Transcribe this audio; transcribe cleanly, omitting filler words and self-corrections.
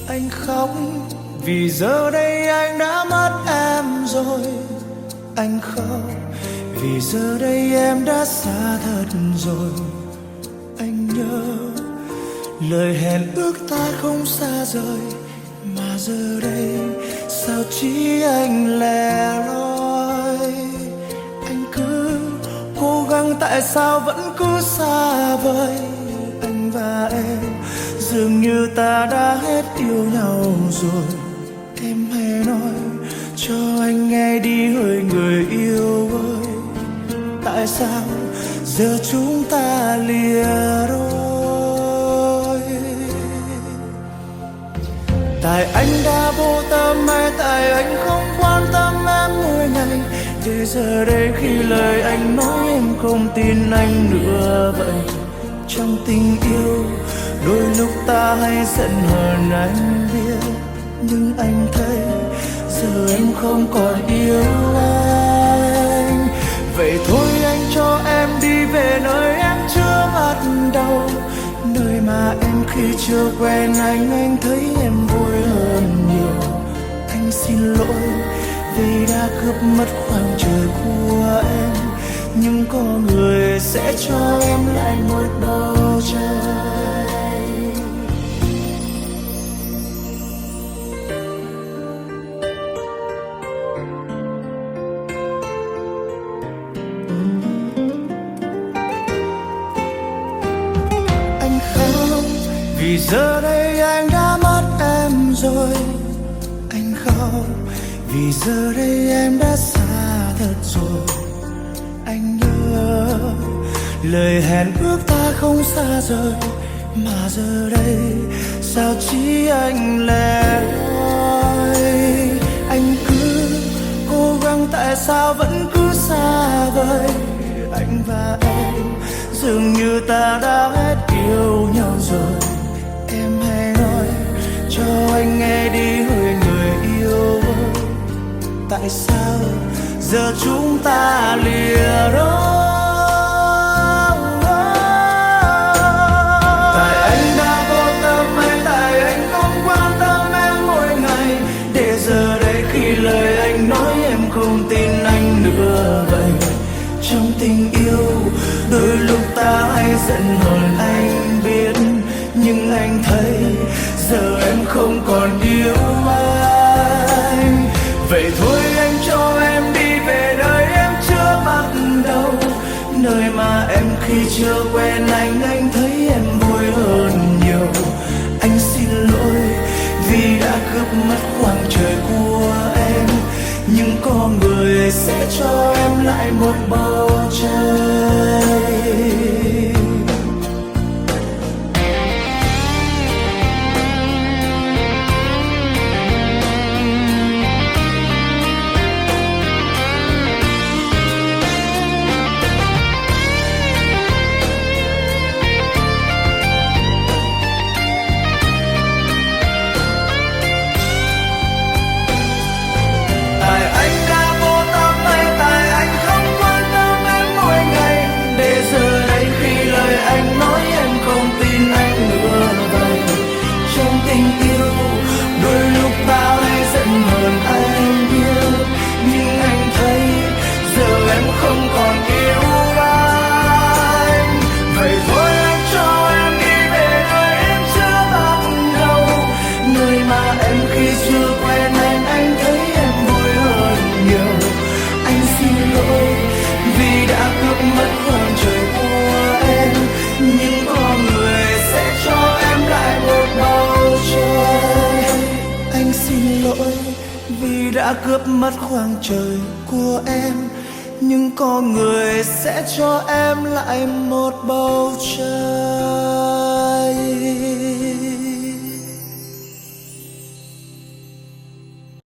Anh khóc vì giờ đây anh đã mất em rồi. Anh khóc vì giờ đây em đã xa thật rồi. Anh nhớ lời hẹn ước ta không xa rời, mà giờ đây sao chỉ anh lẻ loi. Anh cứ cố gắng tại sao vẫn cứ xa vời. Anh và em dường như ta đã hết yêu nhau rồi. Em hãy nói cho anh nghe đi hỡi người yêu ơi, tại sao giờ chúng ta lìa đôi? Tại anh đã vô tâm hay tại anh không quan tâm em mỗi ngày, để giờ đây khi lời anh nói em không tin anh nữa vậy. Trong tình yêu đôi lúc ta hay giận hờn anh biết, nhưng anh thấy giờ em không còn yêu anh. Vậy thôi anh cho em đi về nơi em chưa bắt đầu, nơi mà em khi chưa quen anh thấy em vui hơn nhiều. Anh xin lỗi vì đã cướp mất khoảng trời của em, nhưng có người sẽ cho em lại một bầu trời. Anh khóc vì giờ đây anh đã mất em rồi. Anh khóc vì giờ đây em đã xa thật rồi. Anh nhớ lời hẹn ước ta không xa rời, mà giờ đây sao chỉ anh lẻ loi. Anh cứ cố gắng tại sao vẫn cứ xa vời. Anh và em dường như ta đã hết yêu nhau rồi. Em hãy nói cho anh nghe đi hỡi người yêu ơi, tại sao giờ chúng ta lìa đôi? Tại anh đã vô tâm hay tại anh không quan tâm em mỗi ngày, để giờ đây khi lời anh nói em không tin anh nữa vậy. Trong tình yêu đôi lúc ta hay giận hờn anh biết, nhưng anh thấy giờ em không còn yêu anh. Vậy thôi anh cho em đi về nơi em chưa bắt đầu, nơi mà em khi chưa quen anh thấy em vui hơn nhiều. Anh xin lỗi vì đã cướp mất khoảng trời của em, nhưng có người sẽ cho em lại một bầu trời. Tại anh đã vô tâm hay tại anh không quan tâm em mỗi ngày, để giờ đây khi lời anh nói em không tin anh nữa vậy. Trong tình yêu đôi lúc ta hay giận hờn anh biết, nhưng anh thấy giờ em không còn yêu anh. Vậy thôi anh cho em đi về nơi em chưa bắt đầu, nơi mà em khi chưa quen anh thấy em vui hơn nhiều. Anh xin lỗi vì đã cướp mất khoảng trời của em, nhưng có người sẽ cho em lại một bầu trời. Anh xin lỗi vì đã cướp mất khoảng trời của em, nhưng có người sẽ cho em lại một bầu trời.